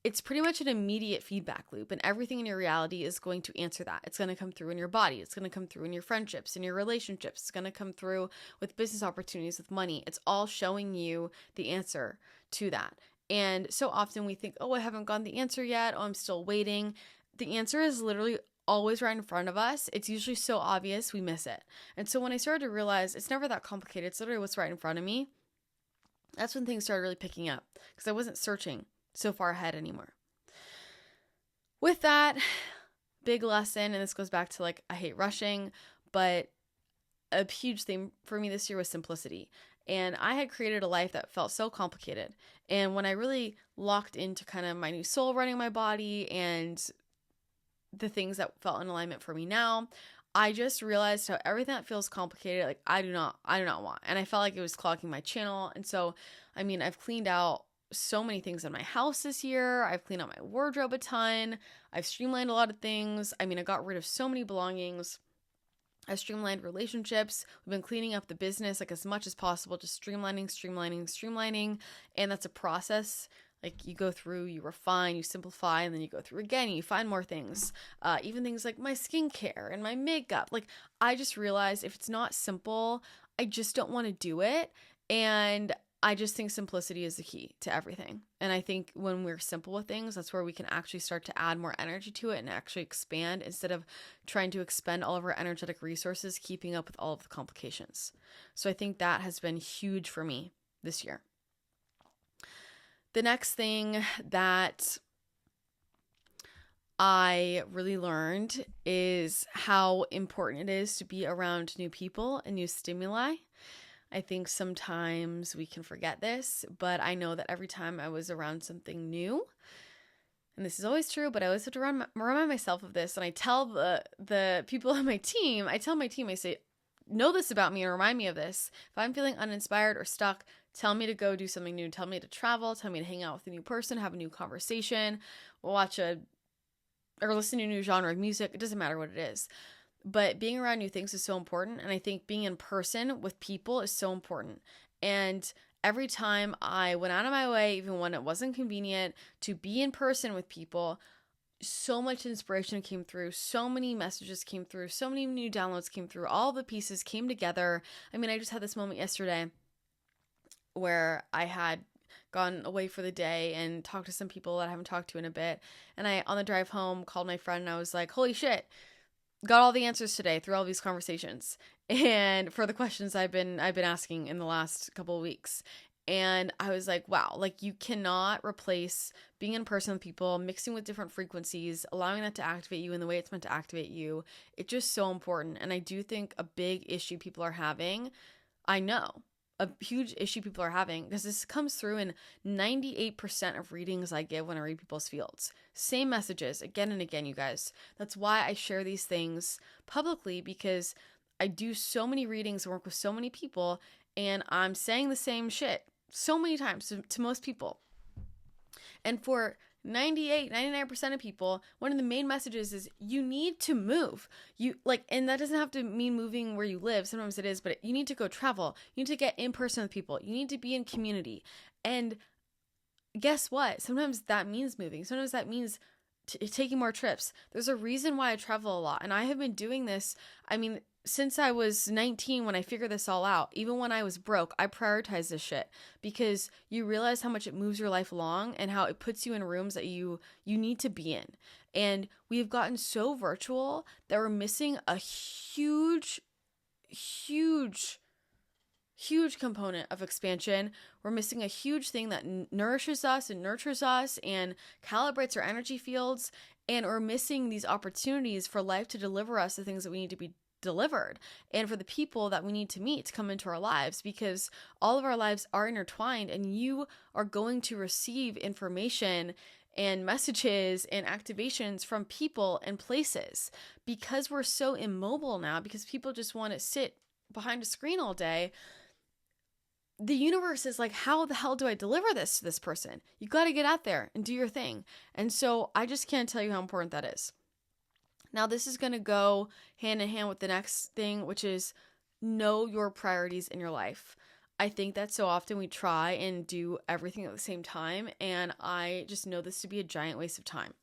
it's pretty much an immediate feedback loop, and everything in your reality is going to answer that. It's going to come through in your body. It's going to come through in your friendships, in your relationships. It's going to come through with business opportunities, with money. It's all showing you the answer to that. And so often we think, oh, I haven't gotten the answer yet. Oh, I'm still waiting. The answer is literally always right in front of us. It's usually so obvious we miss it. And so when I started to realize it's never that complicated, it's literally what's right in front of me, that's when things started really picking up, because I wasn't searching so far ahead anymore. With that, big lesson, and this goes back to like, I hate rushing, but a huge thing for me this year was simplicity. And I had created a life that felt so complicated. And when I really locked into kind of my new soul running my body and the things that felt in alignment for me now, I just realized how everything that feels complicated, like I do not want. And I felt like it was clogging my channel. And so, I've cleaned out so many things in my house this year. I've cleaned out my wardrobe a ton. I've streamlined a lot of things. I got rid of so many belongings. I streamlined relationships. We've been cleaning up the business like as much as possible, just streamlining. And that's a process. Like, you go through, you refine, you simplify, and then you go through again and you find more things. Even things like my skincare and my makeup. Like, I just realized if it's not simple, I just don't want to do it. And I just think simplicity is the key to everything. And I think when we're simple with things, that's where we can actually start to add more energy to it and actually expand, instead of trying to expend all of our energetic resources keeping up with all of the complications. So I think that has been huge for me this year. The next thing that I really learned is how important it is to be around new people and new stimuli. I think sometimes we can forget this, but I know that every time I was around something new, and this is always true, but I always have to remind myself of this. And I tell the people on my team, I say, know this about me and remind me of this. If I'm feeling uninspired or stuck, tell me to go do something new. Tell me to travel. Tell me to hang out with a new person, have a new conversation, or listen to a new genre of music. It doesn't matter what it is. But being around new things is so important. And I think being in person with people is so important. And every time I went out of my way, even when it wasn't convenient, to be in person with people, so much inspiration came through, so many messages came through, so many new downloads came through, all the pieces came together. I mean, I just had this moment yesterday where I had gone away for the day and talked to some people that I haven't talked to in a bit. And I, on the drive home, called my friend and I was like, holy shit, got all the answers today through all these conversations and for the questions I've been asking in the last couple of weeks. And I was like, wow, like you cannot replace being in person with people, mixing with different frequencies, allowing that to activate you in the way it's meant to activate you. It's just so important. And I do think a big issue people are having, I know, a huge issue people are having, because this comes through in 98% of readings I give when I read people's fields. Same messages again and again, you guys. That's why I share these things publicly, because I do so many readings and work with so many people, and I'm saying the same shit so many times to most people. And for 99% of people, one of the main messages is you need to move. And that doesn't have to mean moving where you live. Sometimes it is, but you need to go travel. You need to get in person with people. You need to be in community. And guess what? Sometimes that means moving. Sometimes that means taking more trips. There's a reason why I travel a lot. And I have been doing this, since I was 19 when I figured this all out. Even when I was broke, I prioritized this shit, because you realize how much it moves your life along and how it puts you in rooms that you need to be in. And we've gotten so virtual that we're missing a huge component of expansion. We're missing a huge thing that nourishes us and nurtures us and calibrates our energy fields. And we're missing these opportunities for life to deliver us the things that we need to be delivered, and for the people that we need to meet to come into our lives, because all of our lives are intertwined, and you are going to receive information and messages and activations from people and places, because we're so immobile now, because people just want to sit behind a screen all day. The universe is like, how the hell do I deliver this to this person? You got to get out there and do your thing. And so I just can't tell you how important that is. Now, this is going to go hand in hand with the next thing, which is know your priorities in your life. I think that so often we try and do everything at the same time, and I just know this to be a giant waste of time.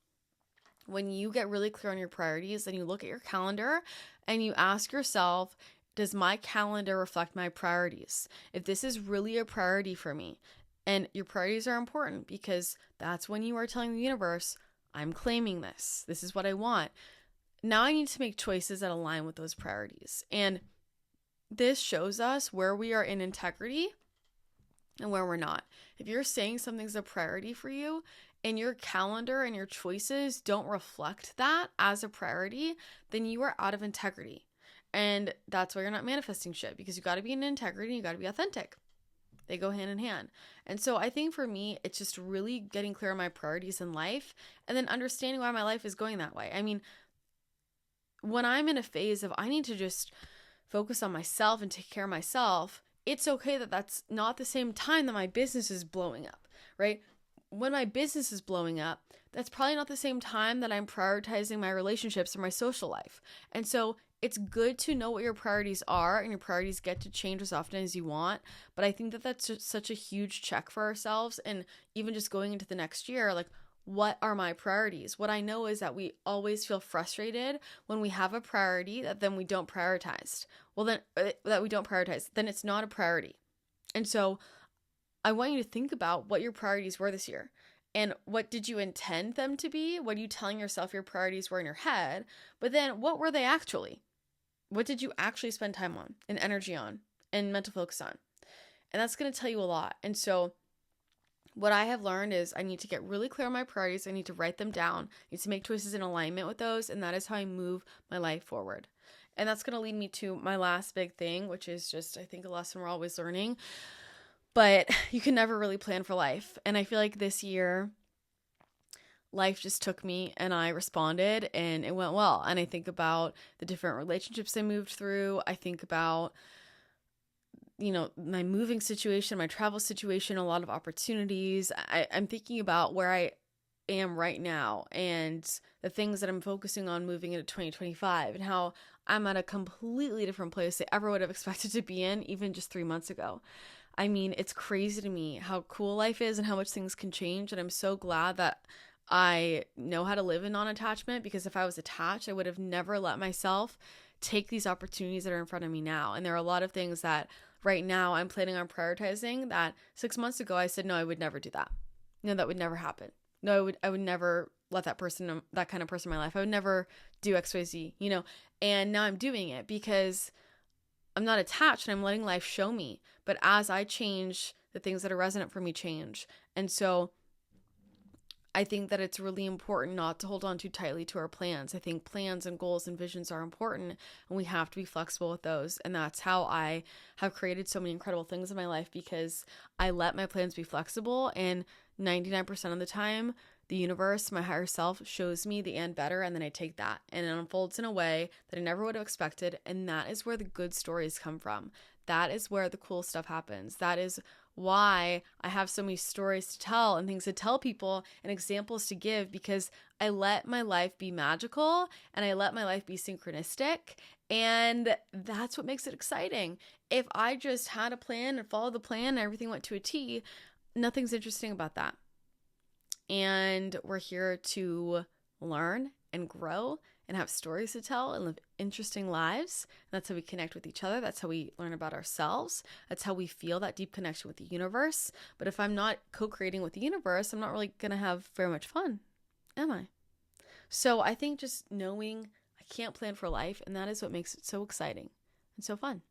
When you get really clear on your priorities and you look at your calendar and you ask yourself, does my calendar reflect my priorities? If this is really a priority for me, and your priorities are important because that's when you are telling the universe, I'm claiming this. This is what I want. Now I need to make choices that align with those priorities. And this shows us where we are in integrity and where we're not. If you're saying something's a priority for you and your calendar and your choices don't reflect that as a priority, then you are out of integrity. And that's why you're not manifesting shit, because you got to be in integrity, you got to be authentic. They go hand in hand. And so I think for me, it's just really getting clear on my priorities in life and then understanding why my life is going that way. When I'm in a phase of I need to just focus on myself and take care of myself, it's okay that that's not the same time that my business is blowing up, right? When my business is blowing up, that's probably not the same time that I'm prioritizing my relationships or my social life. And so it's good to know what your priorities are, and your priorities get to change as often as you want. But I think that that's just such a huge check for ourselves. And even just going into the next year, like, what are my priorities? What I know is that we always feel frustrated when we have a priority that then we don't prioritize. Then it's not a priority. And so I want you to think about what your priorities were this year. And what did you intend them to be? What are you telling yourself your priorities were in your head? But then what were they actually? What did you actually spend time on and energy on and mental focus on? And that's going to tell you a lot. And so what I have learned is I need to get really clear on my priorities. I need to write them down. I need to make choices in alignment with those. And that is how I move my life forward. And that's going to lead me to my last big thing, which is just, I think, a lesson we're always learning. But you can never really plan for life. And I feel like this year, life just took me and I responded and it went well. And I think about the different relationships I moved through. I think about, my moving situation, my travel situation, a lot of opportunities. I'm thinking about where I am right now and the things that I'm focusing on moving into 2025 and how I'm at a completely different place I ever would have expected to be in even just 3 months ago. I mean, it's crazy to me how cool life is and how much things can change. And I'm so glad that I know how to live in non-attachment, because if I was attached, I would have never let myself take these opportunities that are in front of me now. And there are a lot of things that right now I'm planning on prioritizing that 6 months ago I said, no, I would never do that. No, that would never happen. No, I would never let that kind of person in my life. I would never do XYZ, and now I'm doing it because I'm not attached and I'm letting life show me. But as I change, the things that are resonant for me change. And so I think that it's really important not to hold on too tightly to our plans. I think plans and goals and visions are important, and we have to be flexible with those. And that's how I have created so many incredible things in my life, because I let my plans be flexible, and 99% of the time, the universe, my higher self, shows me the and better, and then I take that and it unfolds in a way that I never would have expected. And that is where the good stories come from. That is where the cool stuff happens. That is why I have so many stories to tell and things to tell people and examples to give, because I let my life be magical and I let my life be synchronistic. And that's what makes it exciting. If I just had a plan and followed the plan and everything went to a T, nothing's interesting about that. And we're here to learn and grow and have stories to tell and live interesting lives. And that's how we connect with each other. That's how we learn about ourselves. That's how we feel that deep connection with the universe. But if I'm not co-creating with the universe, I'm not really going to have very much fun, am I? So I think just knowing I can't plan for life, and that is what makes it so exciting and so fun.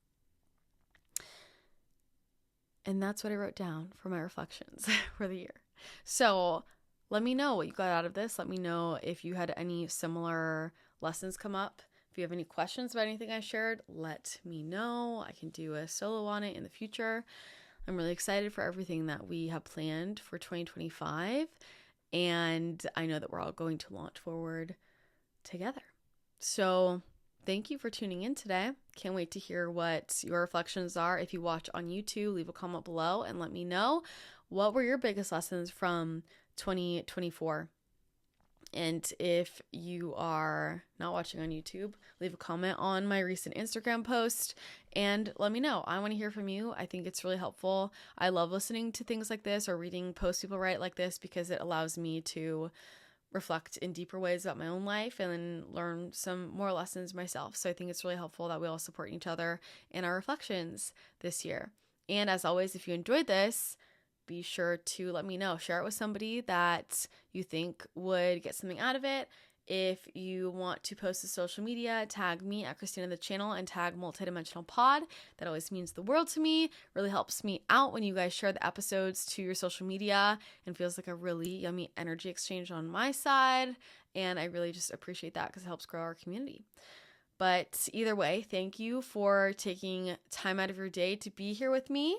And that's what I wrote down for my reflections for the year. So let me know what you got out of this. Let me know if you had any similar lessons come up. If you have any questions about anything I shared, let me know. I can do a solo on it in the future. I'm really excited for everything that we have planned for 2025. And I know that we're all going to launch forward together. So thank you for tuning in today. Can't wait to hear what your reflections are. If you watch on YouTube, leave a comment below and let me know what were your biggest lessons from 2024. And if you are not watching on YouTube, leave a comment on my recent Instagram post and let me know. I want to hear from you. I think it's really helpful. I love listening to things like this or reading posts people write like this, because it allows me to reflect in deeper ways about my own life and then learn some more lessons myself. So I think it's really helpful that we all support each other in our reflections this year. And as always, if you enjoyed this, be sure to let me know. Share it with somebody that you think would get something out of it. If you want to post to social media, tag me at Christina the channel and tag Multidimensional Pod. That always means the world to me. Really helps me out when you guys share the episodes to your social media, and feels like a really yummy energy exchange on my side. And I really just appreciate that because it helps grow our community. But either way, thank you for taking time out of your day to be here with me.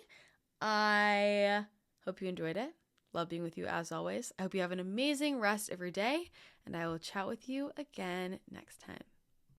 I hope you enjoyed it. Love being with you as always. I hope you have an amazing rest of your day, and I will chat with you again next time.